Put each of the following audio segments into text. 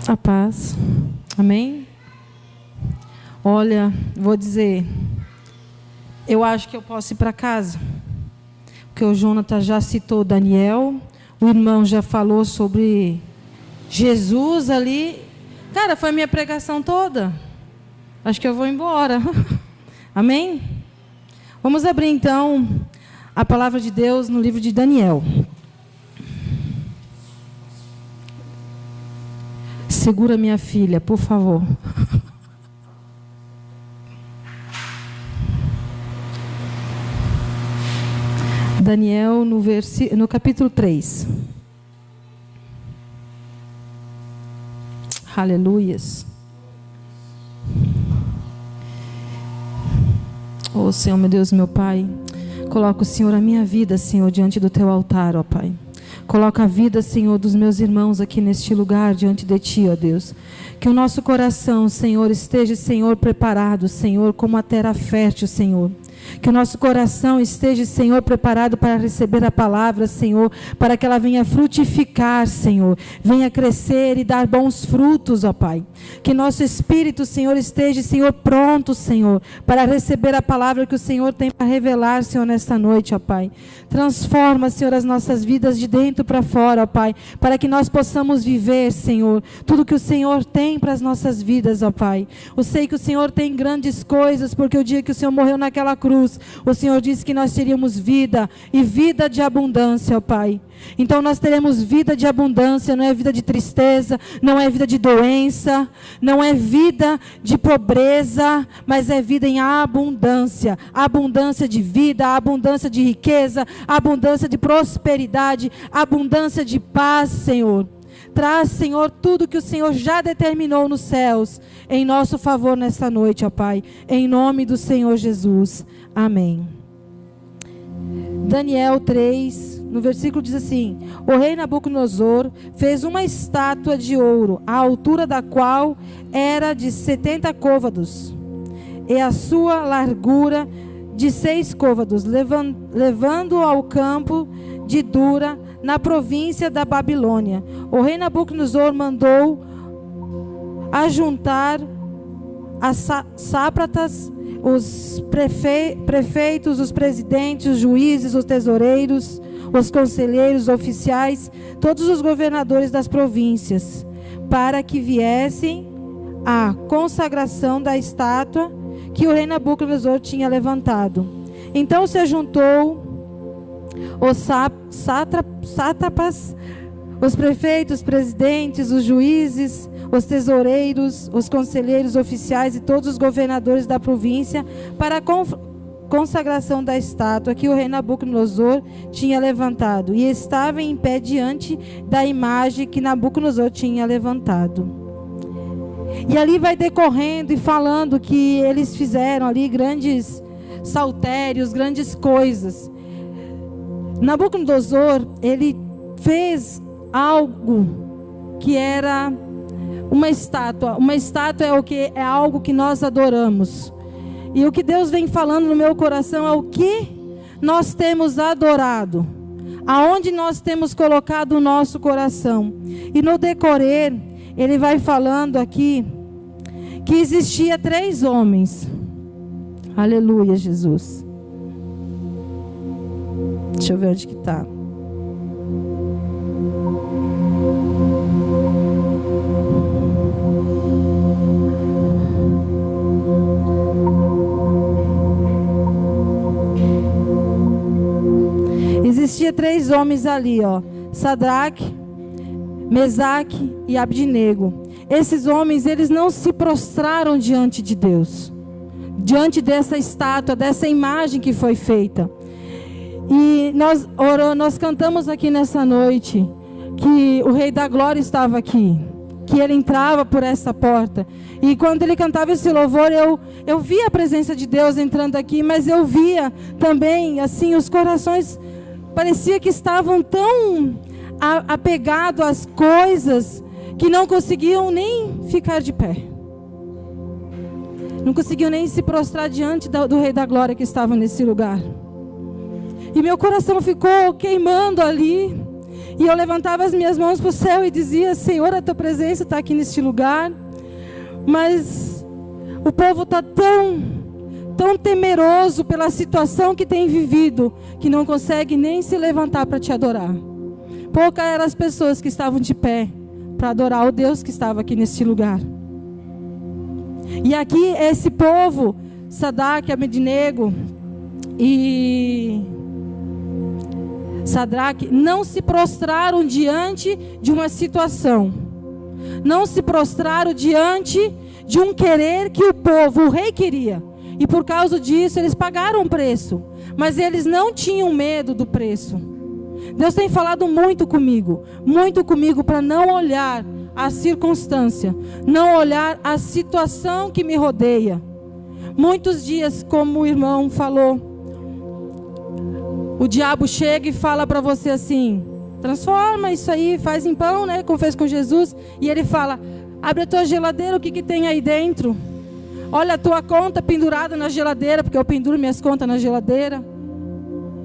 A paz. Amém? Olha, vou dizer, eu acho que eu posso ir para casa, porque o Jonathan já citou Daniel, o irmão já falou sobre Jesus ali. Cara, foi a minha pregação toda. Acho que eu vou embora. Amém? Vamos abrir então a palavra de Deus no livro de Daniel. Segura minha filha, por favor. Daniel no capítulo 3. Aleluias. Oh, Senhor, meu Deus, meu Pai, coloca, Senhor, a minha vida, Senhor, diante do Teu altar, ó Pai. Coloca a vida, Senhor, dos meus irmãos aqui neste lugar, diante de Ti, ó Deus. Que o nosso coração, Senhor, esteja, Senhor, preparado, Senhor, como a terra fértil, Senhor. Que o nosso coração esteja, Senhor, preparado para receber a palavra, Senhor, para que ela venha frutificar, Senhor, venha crescer e dar bons frutos, ó Pai. Que nosso espírito, Senhor, esteja, Senhor, pronto, Senhor, para receber a palavra que o Senhor tem para revelar, Senhor, nesta noite, ó Pai. Transforma, Senhor, as nossas vidas de dentro para fora, ó Pai, para que nós possamos viver, Senhor, tudo que o Senhor tem para as nossas vidas, ó Pai. Eu sei que o Senhor tem grandes coisas, porque o dia que o Senhor morreu naquela cruz, o Senhor disse que nós teríamos vida, e vida de abundância, ó Pai. Então nós teremos vida de abundância, não é vida de tristeza, não é vida de doença, não é vida de pobreza, mas é vida em abundância. Abundância de vida, abundância de riqueza, abundância de prosperidade, abundância de paz, Senhor. Traz, Senhor, tudo que o Senhor já determinou nos céus, em nosso favor nesta noite, ó Pai. Em nome do Senhor Jesus. Amém. Daniel 3, no versículo diz assim: o rei Nabucodonosor fez uma estátua de ouro, a altura da qual era de 70 côvados, e a sua largura de 6 côvados, levando ao campo de Dura, na província da Babilônia. O rei Nabucodonosor mandou ajuntar as sátrapas, os prefeitos, os presidentes, os juízes, os tesoureiros, os conselheiros, os oficiais, todos os governadores das províncias, para que viessem à consagração da estátua que o rei Nabucodonosor tinha levantado. Então se ajuntou os sátrapas, os prefeitos, os presidentes, os juízes, os tesoureiros, os conselheiros oficiais e todos os governadores da província para a consagração da estátua que o rei Nabucodonosor tinha levantado, e estava em pé diante da imagem que Nabucodonosor tinha levantado. E ali vai decorrendo e falando que eles fizeram ali grandes saltérios, grandes coisas. Nabucodonosor, ele fez algo que era uma estátua. Uma estátua é o que? É algo que nós adoramos. E o que Deus vem falando no meu coração é o que nós temos adorado, aonde nós temos colocado o nosso coração. E no decorrer, ele vai falando aqui que existia 3 homens. Aleluia, Jesus. Deixa eu ver onde que está. Existia 3 homens ali, ó. Sadraque, Mesaque e Abdinego. Esses homens, eles não se prostraram diante de Deus, diante dessa estátua, dessa imagem que foi feita. E nós cantamos aqui nessa noite que o Rei da Glória estava aqui, que ele entrava por essa porta. E quando ele cantava esse louvor, eu via a presença de Deus entrando aqui, mas eu via também, assim, os corações parecia que estavam tão apegados às coisas que não conseguiam nem ficar de pé. Não conseguiam nem se prostrar diante do Rei da Glória que estava nesse lugar. E meu coração ficou queimando ali. E eu levantava as minhas mãos para o céu e dizia: Senhor, a tua presença está aqui neste lugar. Mas o povo está tão temeroso pela situação que tem vivido, que não consegue nem se levantar para te adorar. Poucas eram as pessoas que estavam de pé para adorar o Deus que estava aqui neste lugar. E aqui esse povo, Sadraque, Abednego e Sadraque, não se prostraram diante de uma situação. Não se prostraram diante de um querer que o povo, o rei queria. E por causa disso eles pagaram o preço. Mas eles não tinham medo do preço. Deus tem falado muito comigo para não olhar a circunstância, não olhar a situação que me rodeia. Muitos dias, como o irmão falou, o diabo chega e fala para você assim: transforma isso aí, faz em pão, né? Como fez com Jesus. E ele fala: abre a tua geladeira, o que tem aí dentro? Olha a tua conta pendurada na geladeira, porque eu penduro minhas contas na geladeira.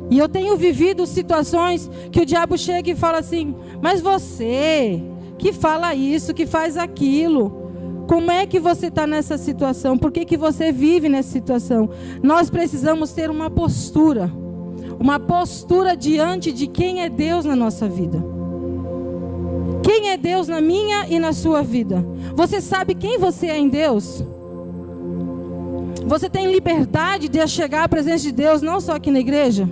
E eu tenho vivido situações que o diabo chega e fala assim: mas você que fala isso, que faz aquilo, como é que você está nessa situação? Por que você vive nessa situação? Nós precisamos ter uma postura diante de quem é Deus na nossa vida. Quem é Deus na minha e na sua vida? Você sabe quem você é em Deus? Você tem liberdade de chegar à presença de Deus, não só aqui na igreja?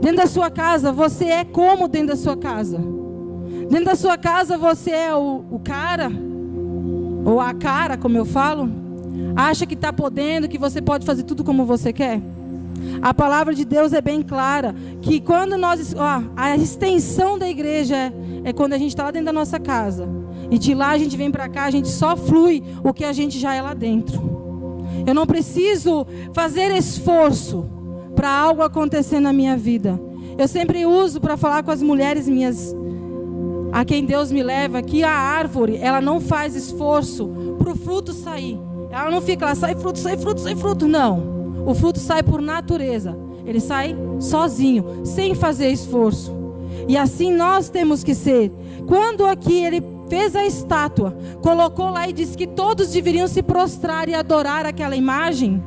Dentro da sua casa, você é como dentro da sua casa? Dentro da sua casa, você é o cara, ou a cara, como eu falo? Acha que está podendo, que você pode fazer tudo como você quer? A palavra de Deus é bem clara, que quando nós, a extensão da igreja é quando a gente está lá dentro da nossa casa. E de lá a gente vem para cá, a gente só flui o que a gente já é lá dentro. Eu não preciso fazer esforço para algo acontecer na minha vida. Eu sempre uso para falar com as mulheres minhas, a quem Deus me leva, que a árvore, ela não faz esforço para o fruto sair. Ela não fica lá, sai fruto, sai fruto, sai fruto. Não. O fruto sai por natureza. Ele sai sozinho, sem fazer esforço. E assim nós temos que ser. Quando aqui ele fez a estátua, colocou lá e disse que todos deveriam se prostrar e adorar aquela imagem,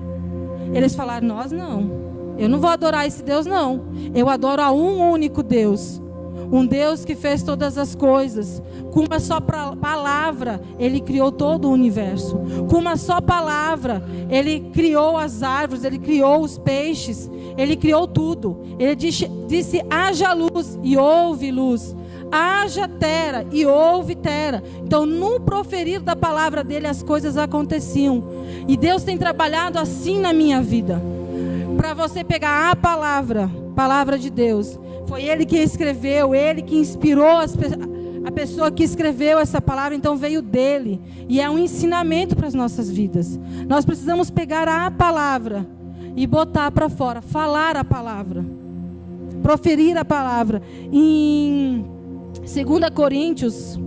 eles falaram: nós não, eu não vou adorar esse Deus não, eu adoro a um único Deus, um Deus que fez todas as coisas. Com uma só palavra Ele criou todo o universo. Com uma só palavra Ele criou as árvores, Ele criou os peixes, Ele criou tudo. Ele disse: haja luz e houve luz. Haja terra e houve terra. Então, no proferir da palavra dele, as coisas aconteciam. E Deus tem trabalhado assim na minha vida. Para você pegar a palavra de Deus. Foi Ele que escreveu, Ele que inspirou a pessoa que escreveu essa palavra, então veio dele. E é um ensinamento para as nossas vidas. Nós precisamos pegar a palavra e botar para fora, falar a palavra, proferir a palavra. Em 2 Coríntios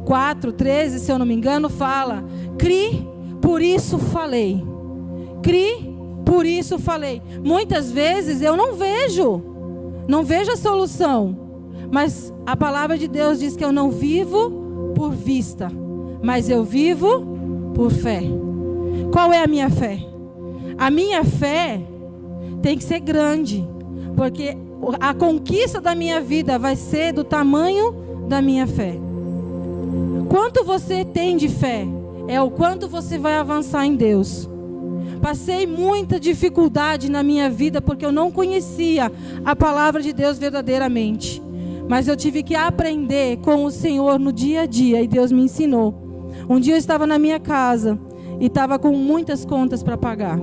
4:13, se eu não me engano, fala: cri, por isso falei. Cri, por isso falei. Muitas vezes eu não vejo a solução, mas a palavra de Deus diz que eu não vivo por vista, mas eu vivo por fé. Qual é a minha fé? A minha fé tem que ser grande, porque a conquista da minha vida vai ser do tamanho da minha fé. Quanto você tem de fé é o quanto você vai avançar em Deus. Passei muita dificuldade na minha vida porque eu não conhecia a palavra de Deus verdadeiramente. Mas eu tive que aprender com o Senhor no dia a dia, e Deus me ensinou. Um dia eu estava na minha casa e estava com muitas contas para pagar.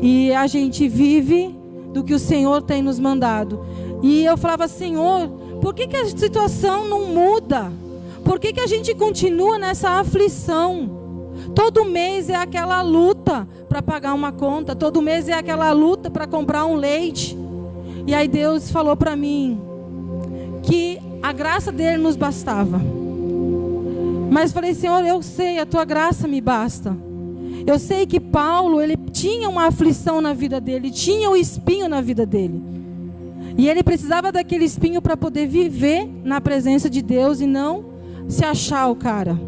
E a gente vive do que o Senhor tem nos mandado. E eu falava: Senhor, por que a situação não muda? Por que a gente continua nessa aflição? Todo mês é aquela luta para pagar uma conta. Todo mês é aquela luta para comprar um leite. E aí Deus falou para mim que a graça dele nos bastava. Mas falei: Senhor, eu sei, a tua graça me basta. Eu sei que Paulo, ele tinha uma aflição na vida dele, tinha um espinho na vida dele. E ele precisava daquele espinho para poder viver na presença de Deus e não se achar o cara.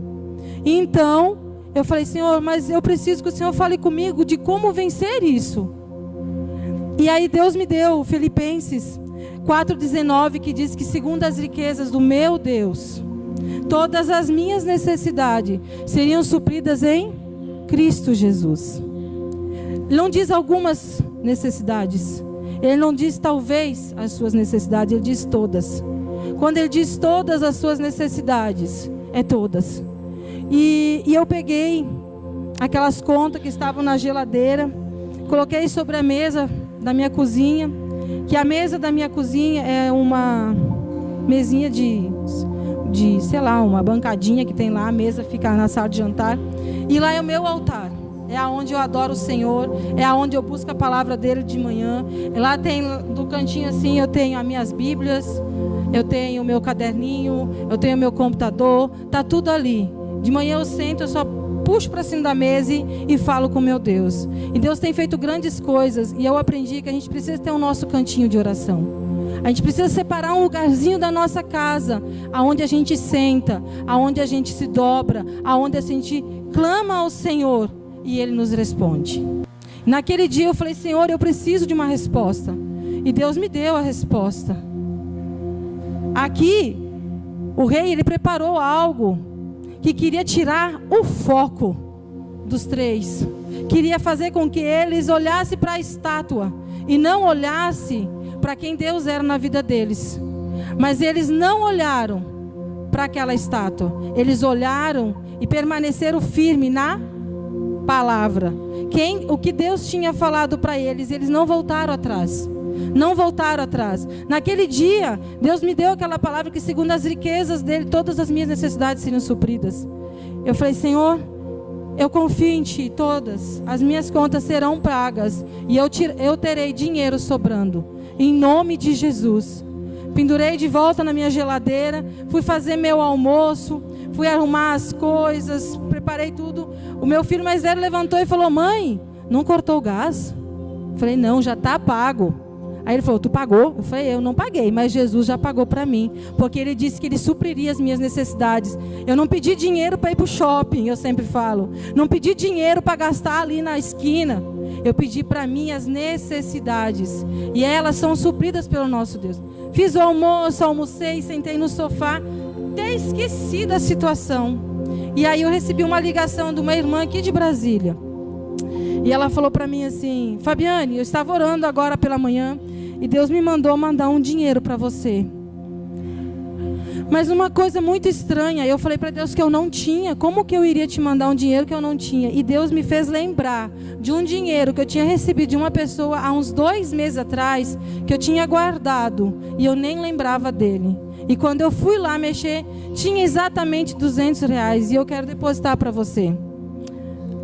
E então, eu falei, Senhor, mas eu preciso que o Senhor fale comigo de como vencer isso. E aí Deus me deu Filipenses 4,19, que diz que segundo as riquezas do meu Deus, todas as minhas necessidades seriam supridas em Cristo Jesus. Ele não diz algumas necessidades. Ele não diz talvez as suas necessidades, ele diz todas. Quando ele diz todas as suas necessidades, é todas. E eu peguei aquelas contas que estavam na geladeira, coloquei sobre a mesa da minha cozinha, que a mesa da minha cozinha é uma mesinha de sei lá, uma bancadinha que tem lá, a mesa fica na sala de jantar, e lá é o meu altar. É aonde eu adoro o Senhor, é aonde eu busco a palavra dele de manhã. E lá tem, do cantinho assim, eu tenho as minhas Bíblias, eu tenho o meu caderninho, eu tenho o meu computador, tá tudo ali. De manhã eu sento, eu só puxo para cima da mesa e falo com meu Deus. E Deus tem feito grandes coisas, e eu aprendi que a gente precisa ter o nosso cantinho de oração. A gente precisa separar um lugarzinho da nossa casa, aonde a gente senta, aonde a gente se dobra, aonde a gente clama ao Senhor. E Ele nos responde. Naquele dia eu falei, Senhor, eu preciso de uma resposta. E Deus me deu a resposta. Aqui, o rei, ele preparou algo que queria tirar o foco dos três. Queria fazer com que eles olhassem para a estátua e não olhassem para quem Deus era na vida deles. Mas eles não olharam para aquela estátua. Eles olharam e permaneceram firmes na palavra. O que Deus tinha falado para eles, eles não voltaram atrás. Não voltaram atrás. Naquele dia, Deus me deu aquela palavra que segundo as riquezas dele, todas as minhas necessidades seriam supridas. Eu falei, Senhor, eu confio em Ti, todas as minhas contas serão pagas e eu terei dinheiro sobrando. Em nome de Jesus. Pendurei de volta na minha geladeira, fui fazer meu almoço, fui arrumar as coisas, preparei tudo. O meu filho mais velho levantou e falou, mãe, não cortou o gás? Eu falei, não, já está pago. Aí ele falou, tu pagou? Eu falei, eu não paguei, mas Jesus já pagou para mim, porque Ele disse que Ele supriria as minhas necessidades. Eu não pedi dinheiro para ir para o shopping, eu sempre falo. Não pedi dinheiro para gastar ali na esquina. Eu pedi para mim as necessidades, e elas são supridas pelo nosso Deus. Fiz o almoço, almocei, sentei no sofá, até esqueci da situação. E aí eu recebi uma ligação de uma irmã aqui de Brasília. E ela falou para mim assim, Fabiane, eu estava orando agora pela manhã, e Deus me mandou mandar um dinheiro para você. Mas uma coisa muito estranha, eu falei para Deus que eu não tinha. Como que eu iria te mandar um dinheiro que eu não tinha? E Deus me fez lembrar de um dinheiro que eu tinha recebido de uma pessoa há uns 2 meses atrás, que eu tinha guardado, e eu nem lembrava dele. E quando eu fui lá mexer, tinha exatamente R$200, e eu quero depositar para você.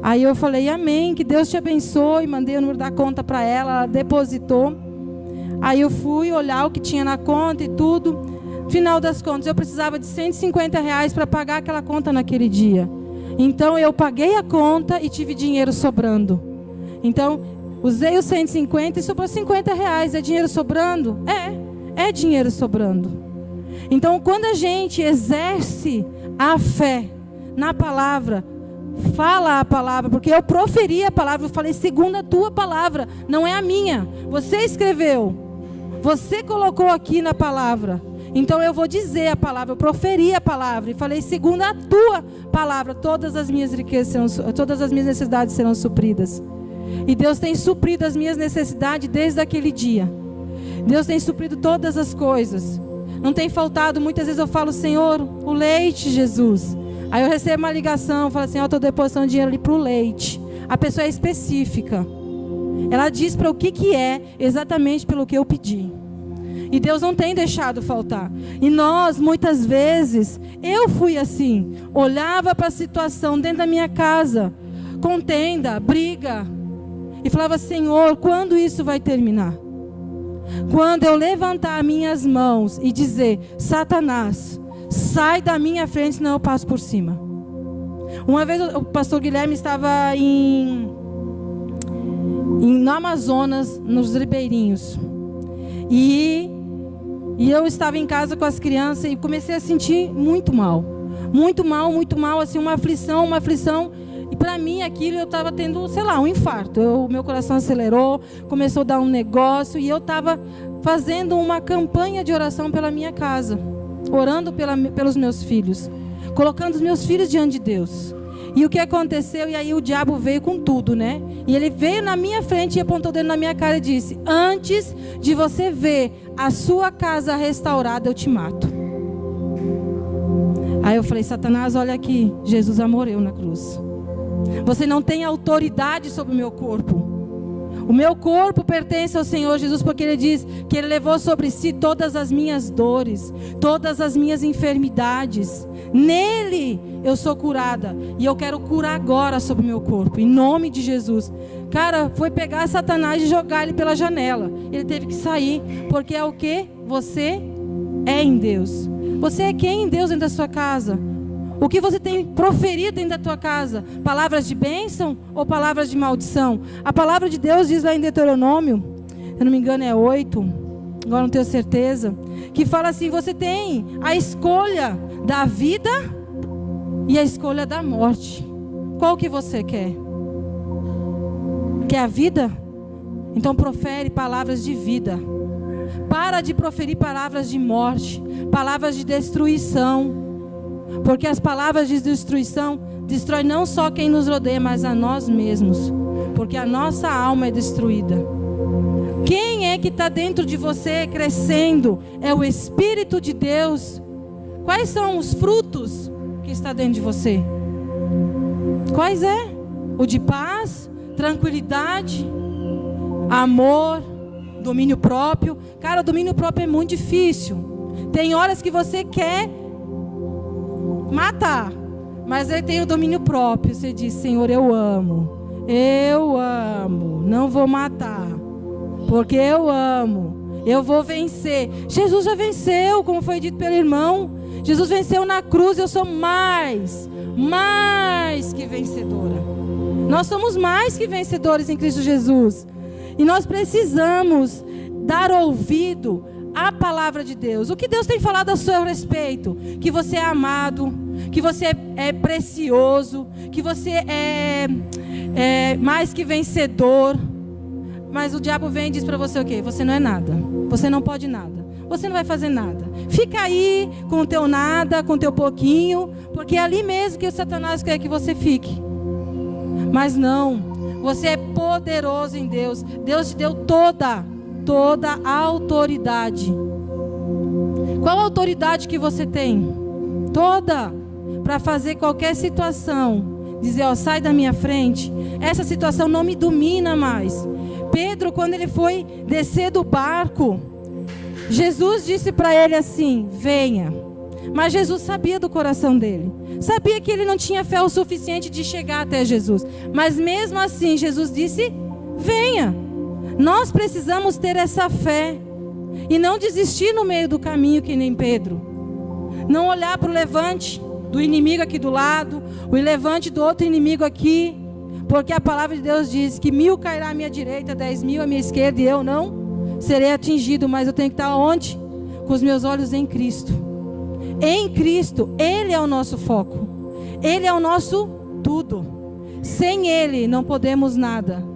Aí eu falei, amém, que Deus te abençoe. Mandei o número da conta para ela, ela depositou. Aí eu fui olhar o que tinha na conta e tudo. Final das contas, eu precisava de R$150 para pagar aquela conta naquele dia. Então eu paguei a conta e tive dinheiro sobrando. Então usei os 150 e sobrou R$50. É dinheiro sobrando? É dinheiro sobrando. Então quando a gente exerce a fé na palavra, fala a palavra, porque eu proferi a palavra, eu falei segundo a tua palavra, não é a minha. Você escreveu, você colocou aqui na palavra. Então eu vou dizer a palavra, eu proferi a palavra e falei, segundo a tua palavra, todas as minhas riquezas todas as minhas necessidades serão supridas. E Deus tem suprido as minhas necessidades desde aquele dia. Deus tem suprido todas as coisas. Não tem faltado, muitas vezes eu falo, Senhor, o leite, Jesus. Aí eu recebo uma ligação, falo assim, eu estou depositando dinheiro ali para o leite. A pessoa é específica. Ela diz para o que é, exatamente pelo que eu pedi. E Deus não tem deixado faltar. E nós, muitas vezes, eu fui assim. Olhava para a situação dentro da minha casa, contenda, briga. E falava, Senhor, quando isso vai terminar? Quando eu levantar minhas mãos e dizer, Satanás, sai da minha frente, senão eu passo por cima. Uma vez o pastor Guilherme estava no Amazonas, nos Ribeirinhos. E E eu estava em casa com as crianças e comecei a sentir muito mal. Muito mal, muito mal, assim, uma aflição. E para mim aquilo eu estava tendo, sei lá, um infarto. O meu coração acelerou, começou a dar um negócio e eu estava fazendo uma campanha de oração pela minha casa. Orando pelos meus filhos. Colocando os meus filhos diante de Deus. E o que aconteceu? E aí o diabo veio com tudo, né? E ele veio na minha frente e apontou o dedo na minha cara e disse: antes de você ver a sua casa restaurada, eu te mato. Aí eu falei: Satanás, olha aqui, Jesus morreu na cruz. Você não tem autoridade sobre o meu corpo. O meu corpo pertence ao Senhor Jesus, porque Ele diz que Ele levou sobre si todas as minhas dores, todas as minhas enfermidades. Nele eu sou curada. E eu quero curar agora sobre o meu corpo, em nome de Jesus. Cara, foi pegar Satanás e jogar ele pela janela. Ele teve que sair, porque é o que? Você é em Deus. Você é quem em Deus dentro da sua casa? O que você tem proferido dentro da tua casa? Palavras de bênção ou palavras de maldição? A palavra de Deus diz lá em Deuteronômio, se eu não me engano é 8, agora não tenho certeza, que fala assim: você tem a escolha da vida e a escolha da morte. Qual que você quer? Quer a vida? Então profere palavras de vida. Para de proferir palavras de morte, palavras de destruição. Porque as palavras de destruição destroem não só quem nos rodeia, mas a nós mesmos. Porque a nossa alma é destruída. Quem é que está dentro de você crescendo? É o Espírito de Deus. Quais são os frutos que está dentro de você? Quais é? O de paz, tranquilidade, amor, domínio próprio. Cara, o domínio próprio é muito difícil. Tem horas que você quer matar, mas aí tem o domínio próprio. Você diz: Senhor, eu amo, não vou matar, porque eu amo, eu vou vencer. Jesus já venceu, como foi dito pelo irmão. Jesus venceu na cruz. Eu sou mais que vencedora. Nós somos mais que vencedores em Cristo Jesus. E nós precisamos dar ouvido à palavra de Deus. O que Deus tem falado a seu respeito? Que você é amado, que você é precioso, que você é mais que vencedor. Mas o diabo vem e diz para você o quê? Você não é nada, você não pode nada, você não vai fazer nada. Fica aí com o teu nada, com o teu pouquinho, porque é ali mesmo que o Satanás quer que você fique. Mas não, você é poderoso em Deus. Deus te deu toda a autoridade. Qual a autoridade que você tem? Toda. Para fazer qualquer situação, dizer: ó, sai da minha frente, essa situação não me domina mais. Pedro, quando ele foi descer do barco, Jesus disse para ele assim: venha. Mas Jesus sabia do coração dele, sabia que ele não tinha fé o suficiente de chegar até Jesus. Mas mesmo assim Jesus disse: venha. Nós precisamos ter essa fé e não desistir no meio do caminho, que nem Pedro. Não olhar para o levante do inimigo aqui do lado, o levante do outro inimigo aqui, porque a palavra de Deus diz que 1000 cairá à minha direita, 10.000 à minha esquerda, e eu não serei atingido. Mas eu tenho que estar onde? Com os meus olhos em Cristo. Em Cristo, Ele é o nosso foco, Ele é o nosso tudo. Sem Ele não podemos nada.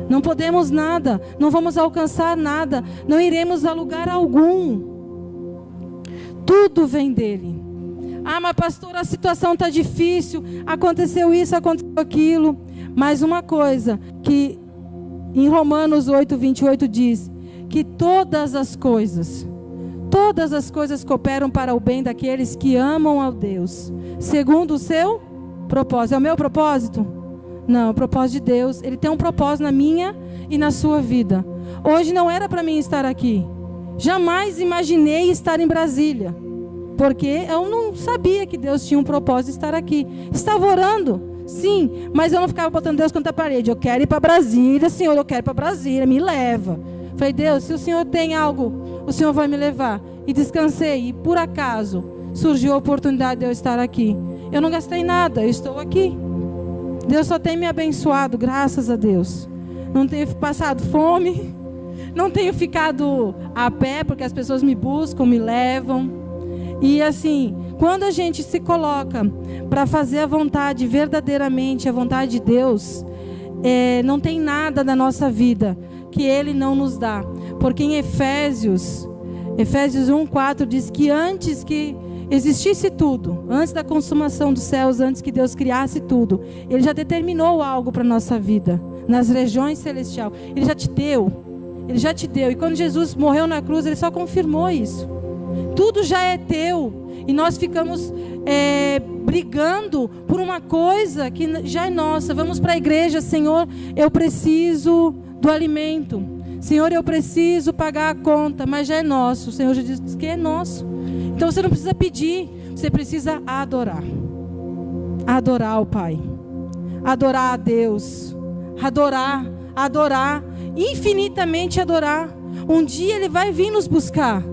Não podemos nada, não vamos alcançar nada, não iremos a lugar algum. Tudo vem dele. Ah, mas pastor, a situação está difícil, aconteceu isso, aconteceu aquilo. Mas uma coisa que em Romanos 8:28 diz que todas as coisas cooperam para o bem daqueles que amam a Deus, segundo o seu propósito. É o meu propósito? Não, é o propósito de Deus. Ele tem um propósito na minha e na sua vida. Hoje não era para mim estar aqui. Jamais imaginei estar em Brasília, porque eu não sabia que Deus tinha um propósito de estar aqui. Estava orando, sim, mas eu não ficava botando Deus contra a parede. Eu quero ir para Brasília, Senhor, eu quero ir para Brasília, me leva. Falei: Deus, se o Senhor tem algo, o Senhor vai me levar. E descansei, e por acaso surgiu a oportunidade de eu estar aqui. Eu não gastei nada, eu estou aqui. Deus só tem me abençoado, graças a Deus. Não tenho passado fome, Não tenho ficado a pé, porque as pessoas me buscam, me levam. E assim, quando a gente se coloca para fazer a vontade, verdadeiramente a vontade de Deus, não tem nada da nossa vida que Ele não nos dá. Porque em Efésios 1:4 diz que antes que existisse tudo, antes da consumação dos céus, antes que Deus criasse tudo, Ele já determinou algo para a nossa vida, nas regiões celestiais. Ele já te deu. Ele já te deu. E quando Jesus morreu na cruz, Ele só confirmou isso. Tudo já é teu. E nós ficamos brigando por uma coisa que já é nossa. Vamos para a igreja: Senhor, eu preciso do alimento. Senhor, eu preciso pagar a conta. Mas já é nosso. O Senhor já diz que é nosso. Então você não precisa pedir. Você precisa adorar. Adorar o Pai. Adorar a Deus. Adorar. Infinitamente adorar. Um dia Ele vai vir nos buscar.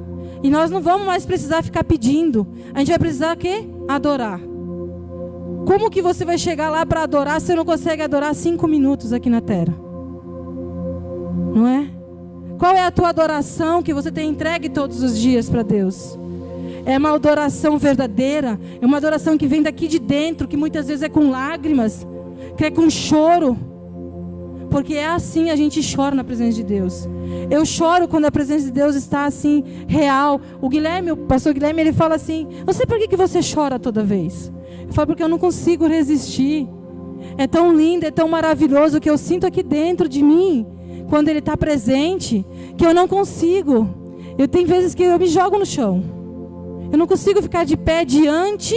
E nós não vamos mais precisar ficar pedindo. A gente vai precisar o quê? Adorar. Como que você vai chegar lá para adorar se você não consegue adorar 5 minutos aqui na terra? Não é? Qual é a tua adoração que você tem entregue todos os dias para Deus? É uma adoração verdadeira? É uma adoração que vem daqui de dentro, que muitas vezes é com lágrimas, que é com choro? Porque é assim, a gente chora na presença de Deus. Eu choro quando a presença de Deus está assim, real. O pastor Guilherme, ele fala assim: não sei por que você chora toda vez. Eu falo: porque eu não consigo resistir. É tão lindo, é tão maravilhoso, que eu sinto aqui dentro de mim, quando Ele está presente, que eu não consigo. Eu tenho vezes que eu me jogo no chão. Eu não consigo ficar de pé diante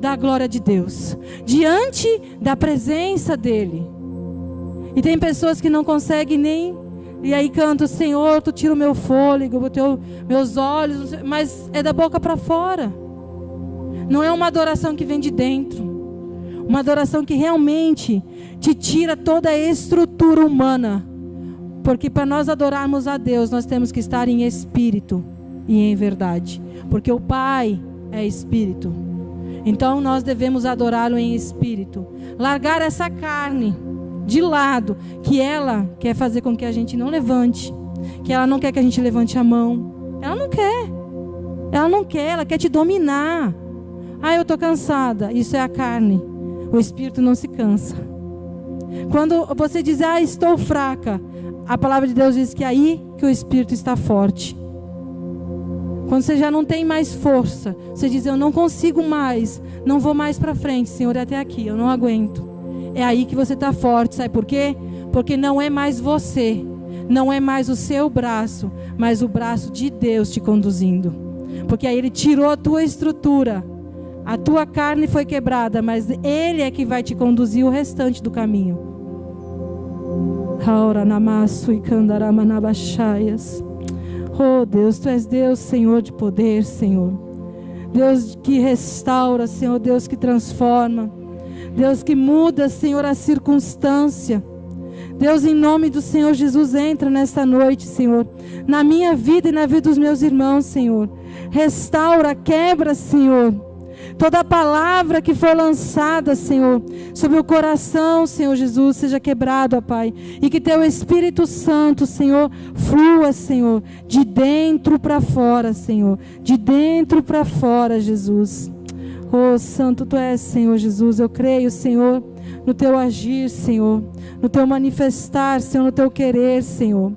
da glória de Deus, diante da presença dEle. E tem pessoas que não conseguem nem... E aí cantam: Senhor, Tu tira o meu fôlego, meus olhos... Mas é da boca para fora. Não é uma adoração que vem de dentro. Uma adoração que realmente te tira toda a estrutura humana. Porque para nós adorarmos a Deus, nós temos que estar em espírito e em verdade. Porque o Pai é espírito. Então nós devemos adorá-lo em espírito. Largar essa carne de lado, que ela quer fazer com que a gente não levante, que ela não quer que a gente levante a mão. Ela não quer, ela quer te dominar. Eu estou cansada. Isso é a carne. O espírito não se cansa. Quando você diz: estou fraca, a palavra de Deus diz que é aí que o espírito está forte. Quando você já não tem mais força, você diz: eu não consigo mais, não vou mais para frente, Senhor, é até aqui, eu não aguento. É aí que você está forte. Sabe por quê? Porque não é mais você, não é mais o seu braço, mas o braço de Deus te conduzindo. Porque aí Ele tirou a tua estrutura, a tua carne foi quebrada, mas Ele é que vai te conduzir o restante do caminho. Oh Deus, Tu és Deus, Senhor de poder, Senhor. Deus que restaura, Senhor, Deus que transforma. Deus que muda, Senhor, a circunstância. Deus, em nome do Senhor Jesus, entra nesta noite, Senhor, na minha vida e na vida dos meus irmãos, Senhor. Restaura, quebra, Senhor, toda palavra que foi lançada, Senhor, sobre o coração, Senhor Jesus, seja quebrado, ó Pai. E que Teu Espírito Santo, Senhor, flua, Senhor, de dentro para fora, Senhor. De dentro para fora, Jesus. Oh, Santo Tu és, Senhor Jesus. Eu creio, Senhor, no Teu agir, Senhor, no Teu manifestar, Senhor, no Teu querer, Senhor.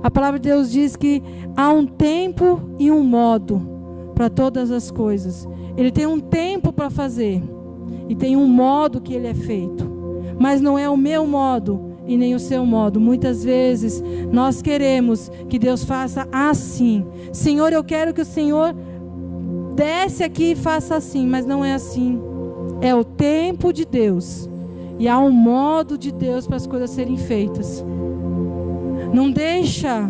A palavra de Deus diz que há um tempo e um modo para todas as coisas. Ele tem um tempo para fazer e tem um modo que Ele é feito. Mas não é o meu modo e nem o seu modo. Muitas vezes nós queremos que Deus faça assim. Senhor, eu quero que o Senhor desce aqui e faça assim, mas não é assim. É o tempo de Deus e há um modo de Deus para as coisas serem feitas. Não deixa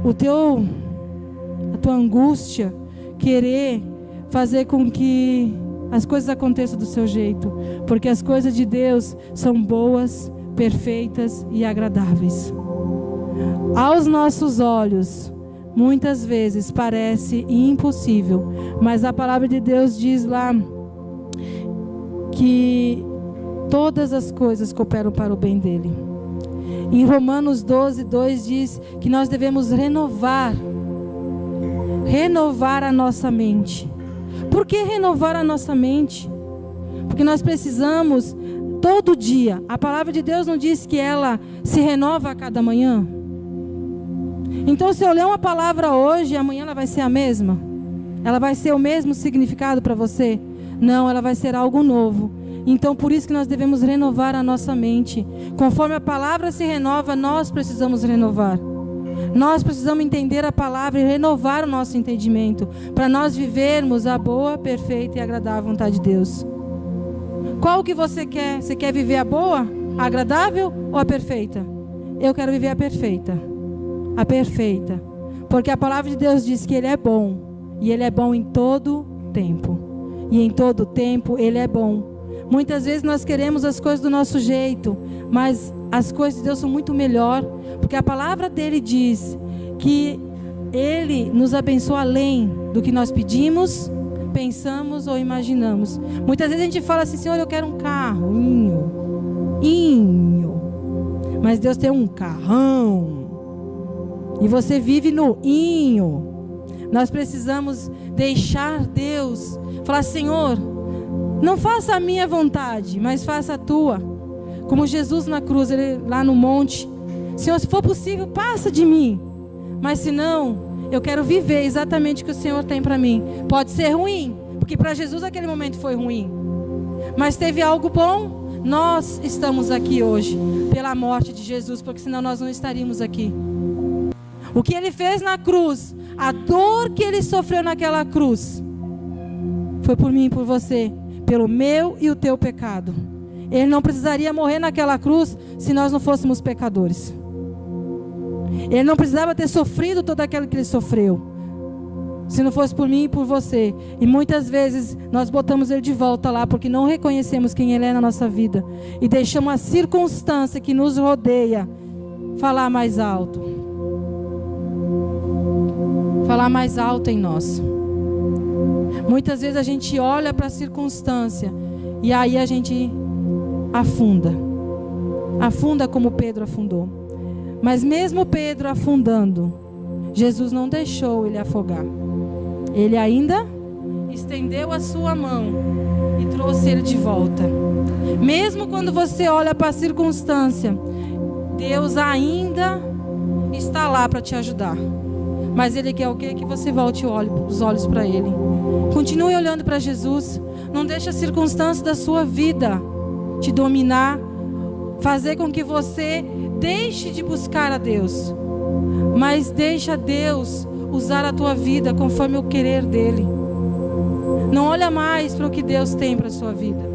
a tua angústia querer fazer com que as coisas aconteçam do seu jeito, porque as coisas de Deus são boas, perfeitas e agradáveis. Aos nossos olhos, muitas vezes parece impossível, mas a palavra de Deus diz lá que todas as coisas cooperam para o bem dele. Em Romanos 12:2 diz que nós devemos renovar a nossa mente. Por que renovar a nossa mente? Porque nós precisamos todo dia. A palavra de Deus não diz que ela se renova a cada manhã? Então, se eu ler uma palavra hoje, amanhã ela vai ser a mesma? Ela vai ser o mesmo significado para você? Não, ela vai ser algo novo. Então, por isso que nós devemos renovar a nossa mente. Conforme a palavra se renova, nós precisamos renovar. Nós precisamos entender a palavra e renovar o nosso entendimento, para nós vivermos a boa, perfeita e agradável vontade de Deus. Qual que você quer? Você quer viver a boa, a agradável ou a perfeita? Eu quero viver a perfeita. A perfeita. Porque a palavra de Deus diz que Ele é bom. E Ele é bom em todo tempo. E em todo tempo Ele é bom. Muitas vezes nós queremos as coisas do nosso jeito, mas as coisas de Deus são muito melhor, porque a palavra dele diz que Ele nos abençoa além do que nós pedimos, pensamos ou imaginamos. Muitas vezes a gente fala assim: Senhor, eu quero um carro, mas Deus tem um carrão, e você vive no inho. Nós precisamos deixar Deus falar: Senhor, não faça a minha vontade, mas faça a tua. Como Jesus na cruz, ele lá no monte: Senhor, se for possível, passa de mim. Mas se não, eu quero viver exatamente o que o Senhor tem para mim. Pode ser ruim, porque para Jesus aquele momento foi ruim. Mas teve algo bom. Nós estamos aqui hoje pela morte de Jesus, porque senão nós não estaríamos aqui. O que Ele fez na cruz, a dor que Ele sofreu naquela cruz, foi por mim e por você, pelo meu e o teu pecado. Ele não precisaria morrer naquela cruz se nós não fôssemos pecadores. Ele não precisava ter sofrido todo aquilo que Ele sofreu, se não fosse por mim e por você. E muitas vezes nós botamos Ele de volta lá, porque não reconhecemos quem Ele é na nossa vida, e deixamos a circunstância que nos rodeia falar mais alto. Falar mais alto em nós. Muitas vezes a gente olha para a circunstância e aí a gente afunda como Pedro afundou. Mas mesmo Pedro afundando, Jesus não deixou ele afogar. Ele ainda estendeu a sua mão e trouxe ele de volta. Mesmo quando você olha para a circunstância, Deus ainda está lá para te ajudar. Mas Ele quer o quê? Que você volte os olhos para Ele. Continue olhando para Jesus. Não deixe a circunstância da sua vida te dominar, fazer com que você deixe de buscar a Deus. Mas deixa Deus usar a tua vida conforme o querer dEle. Não olha mais para o que Deus tem para a sua vida.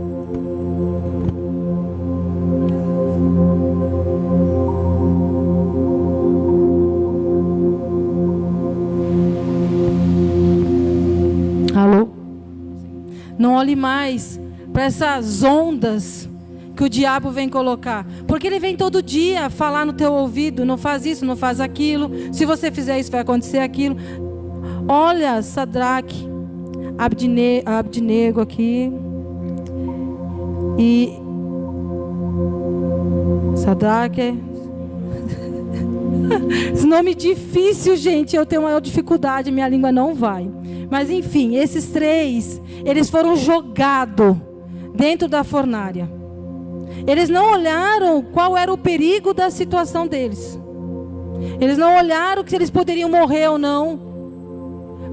Alô? Não olhe mais para essas ondas que o diabo vem colocar, porque ele vem todo dia falar no teu ouvido: não faz isso, não faz aquilo, se você fizer isso vai acontecer aquilo. Olha Sadraque, Abdinego aqui, e Sadraque, esse nome difícil, gente, eu tenho maior dificuldade, minha língua não vai. Mas enfim, esses três, eles foram jogados dentro da fornalha. Eles não olharam qual era o perigo da situação deles. Eles não olharam se eles poderiam morrer ou não.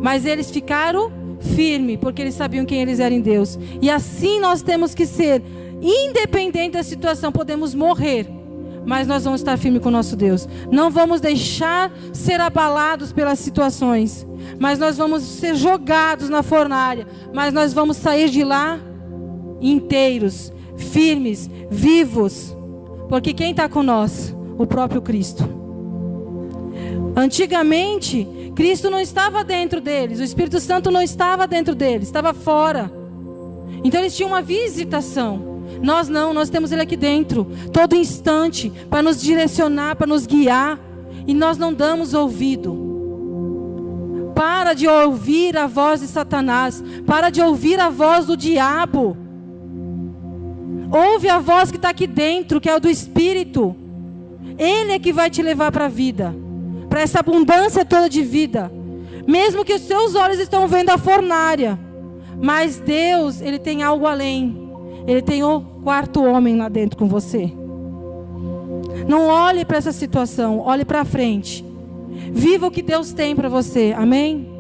Mas eles ficaram firmes, porque eles sabiam quem eles eram em Deus. E assim nós temos que ser, independente da situação. Podemos morrer, mas nós vamos estar firmes com o nosso Deus. Não vamos deixar ser abalados pelas situações, mas nós vamos ser jogados na fornalha, mas nós vamos sair de lá inteiros, firmes, vivos, porque quem está com nós? O próprio Cristo. Antigamente, Cristo não estava dentro deles, o Espírito Santo não estava dentro deles, estava fora. Então eles tinham uma visitação. Nós não, nós temos Ele aqui dentro, todo instante, para nos direcionar, para nos guiar, e nós não damos ouvido. Para de ouvir a voz de Satanás, para de ouvir a voz do diabo. Ouve a voz que está aqui dentro, que é o do Espírito. Ele é que vai te levar para a vida, para essa abundância toda de vida. Mesmo que os seus olhos estão vendo a fornalha, mas Deus, Ele tem algo além. Ele tem o quarto homem lá dentro com você. Não olhe para essa situação, olhe para frente. Viva o que Deus tem para você, amém?